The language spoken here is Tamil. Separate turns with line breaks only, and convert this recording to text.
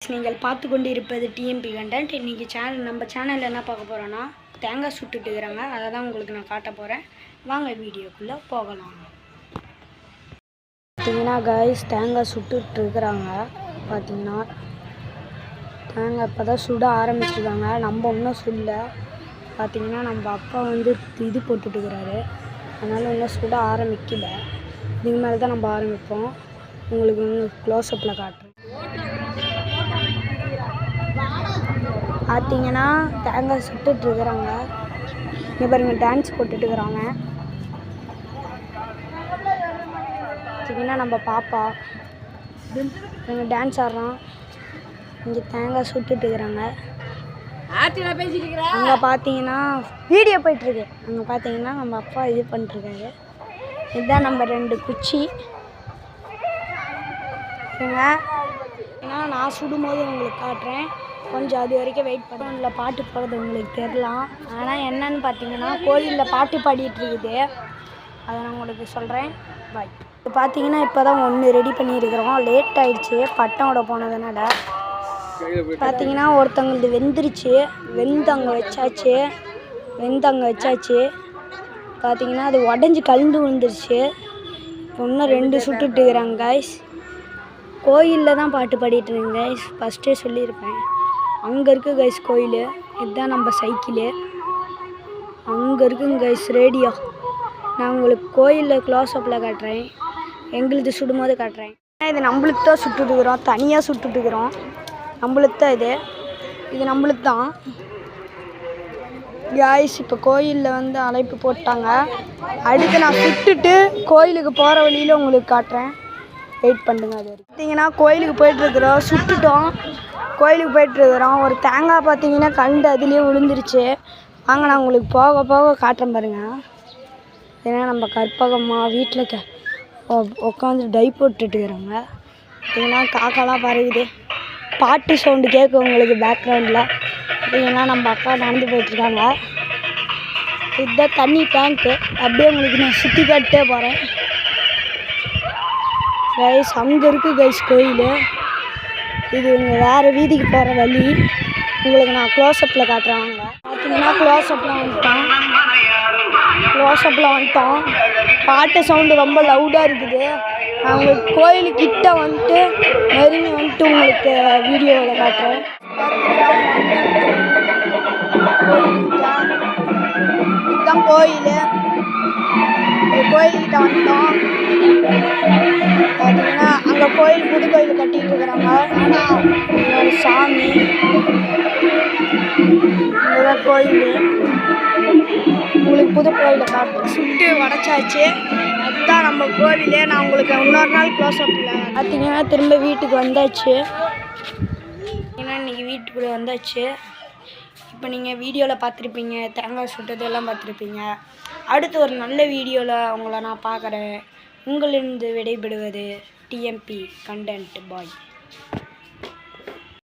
நீங்கள் பார்த்து கொண்டு இருப்பது டிஎம்பி கண்டென்ட். இன்றைக்கி நம்ம சேனலில் என்ன பார்க்க போகிறோன்னா தேங்காய் சுட்டுட்டு இருக்கிறாங்க. அதை தான் உங்களுக்கு நான் காட்ட போகிறேன். வாங்க வீடியோக்குள்ளே போகலாம். பார்த்தீங்கன்னா கைஸ் தேங்காய் சுட்டுட்டு இருக்கிறாங்க. பார்த்தீங்கன்னா தேங்காய் இப்போ தான் சுட ஆரம்பிச்சிருக்காங்க. நம்ம இன்னும் சுடல. பார்த்தீங்கன்னா நம்ம அப்பா வந்து இது போட்டுட்டுருக்கிறாரு. அதனால் இன்னும் சுட ஆரம்பிக்கல. இதுக்கு மேலே தான் நம்ம ஆரம்பிப்போம். உங்களுக்கு இன்னும் க்ளோஸ்அப்பில் காட்டுறேன். பார்த்தீங்கன்னா தேங்காய் சுட்டுட்ருக்குறாங்க. இங்கே பாருங்கள் டான்ஸ் போட்டுட்டுருக்குறாங்க. பார்த்தீங்கன்னா நம்ம பாப்பா இங்கே டான்ஸ் ஆடுறோம். இங்கே தேங்காய் சுட்டுட்ருக்குறாங்க. அங்கே பார்த்தீங்கன்னா வீடியோ போயிட்டுருக்கு. அங்கே பார்த்தீங்கன்னா நம்ம அப்பா இது பண்ணிட்டுருக்காரு. இதுதான் நம்ம 2 குச்சி. ஏன்னா நான் சுடும்போது உங்களுக்கு காட்டுறேன். கொஞ்சம் அது வரைக்கும் வெயிட் பண்ணல. பாட்டு பாடுறது உங்களுக்கு தெரியலாம். ஆனால் என்னன்னு பார்த்தீங்கன்னா கோயிலில் பாட்டு பாடிட்டு இருக்குது. அதை நான் உங்களுக்கு சொல்கிறேன். பாய். இப்போ பார்த்தீங்கன்னா இப்போ தான் ஒன்று ரெடி பண்ணியிருக்கிறோம். லேட் ஆகிடுச்சு பட்டம் விட போனதுனால. பார்த்தீங்கன்னா ஒருத்தவங்களுக்கு வெந்துருச்சு. வெந்து அங்கே வச்சாச்சு. பார்த்தீங்கன்னா அது உடஞ்சி கலந்து விழுந்துருச்சு. இன்னும் 2 சுட்டுட்டு இருக்கிறாங்க கைஸ். கோயிலில் தான் பாட்டு பாடிட்டு இருக்கேன் கைஸ். ஃபஸ்ட்டே சொல்லியிருப்பேன். அங்கே இருக்குது கைஸ் கோயில். இதுதான் நம்ம சைக்கிளு. அங்கே இருக்குங்க கைஸ் ரேடியோ. நான் உங்களுக்கு கோயிலில் க்ளோஸ்அப்பில் காட்டுறேன். எங்களுக்கு சுடும்போது காட்டுறேன். இது நம்மளுக்கு தான் சுட்டுட்டுருக்குறோம். தனியாக சுட்டுட்டுருக்குறோம். நம்மளுக்கு தான் இது நம்மளுக்கு தான் கைஸ். இப்போ கோயிலில் வந்து அழைப்பு போட்டாங்க. அடுத்து நான் சுட்டுட்டு கோயிலுக்கு போகிற வழியில் உங்களுக்கு காட்டுறேன். வெயிட் பண்ணுங்க. அது பார்த்தீங்கன்னா கோயிலுக்கு போயிட்டுருக்குறோம். சுட்டுட்டோம். கோயிலுக்கு போயிட்டுருக்குறோம். ஒரு தேங்காய் பார்த்தீங்கன்னா கண்டு அதுலேயே விழுந்துருச்சு. வாங்க நான் உங்களுக்கு போக போக காட்டுறேன் பாருங்கள். ஏன்னா நம்ம கற்பகம்மா வீட்டில் உட்காந்து டை போட்டுட்டுருக்குறாங்க. பார்த்தீங்கன்னா காக்காலாம் பறகுது. பாட்டு சவுண்டு கேட்கும் உங்களுக்கு பேக்ரவுண்டில். பார்த்தீங்கன்னா நம்ம அக்கா நடந்து போயிட்டுருக்காங்க. இதுதான் தண்ணி டேங்க்கு. அப்படியே உங்களுக்கு நான் சுற்றி காட்டே போகிறேன் கைஸ். அங்கே இருக்குது கைஸ் கோயில். இது இங்கே வேறு வீதிக்கு போகிற வழி. உங்களுக்கு நான் க்ளோஸ்அப்பில் காட்டுறேன். பார்த்தீங்கன்னா க்ளோஸ்அப்பில் வந்துட்டோம். பாட்டு சவுண்டு ரொம்ப லவுடாக இருக்குது. நான் உங்களுக்கு கோயிலுக்கிட்ட வந்துட்டு நெருங்கி வந்துட்டு உங்களுக்கு வீடியோவில் காட்டுறேன். இதுதான் கோயில். கோயில்கிட்ட வந்துட்டோம். பார்த்தீங்கன்னா அங்கே கோயில் புது கோயில் கட்டிகிட்டு இருக்கிறாங்க. ஒரு சாமி இதுதான் கோயில். உங்களுக்கு புது கோயிலில் காட்டு சுட்டு உடச்சாச்சு. அதுதான் நம்ம கோவிலே. நான் உங்களுக்கு இன்னொரு நாள் க்ளோஸ்அப்பில் பார்த்தீங்கன்னா திரும்ப வீட்டுக்கு வந்தாச்சு. ஏன்னா இன்றைக்கி வீட்டுக்குள்ளே வந்தாச்சு. இப்போ நீங்கள் வீடியோவில் பார்த்துருப்பீங்க. தேங்காய் சுட்டதெல்லாம் பார்த்துருப்பீங்க. அடுத்து ஒரு நல்ல வீடியோவில் உங்களை நான் பார்க்குறேன். உங்களிருந்து விடைபெறுவது டிஎம்பி கண்டென்ட். பாய்.